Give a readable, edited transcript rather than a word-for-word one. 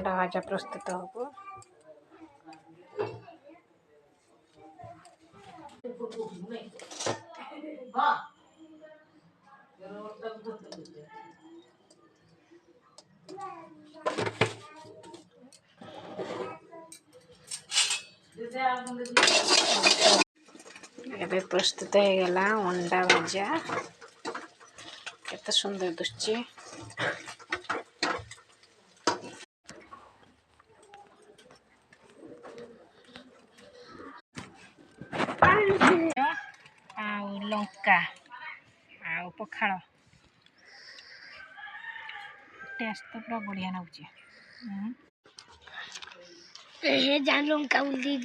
अंडा भजा प्रस्तुत हो। ଏବେ ପ୍ରସ୍ତୁତ ହେଇଗଲା अंडा भजा। केते सुंदर दिसुची। आउ लंका आउ पखाଳ टेस्ट तो पूरा बढ़िया नाउची। हे जान लंका बोल दी।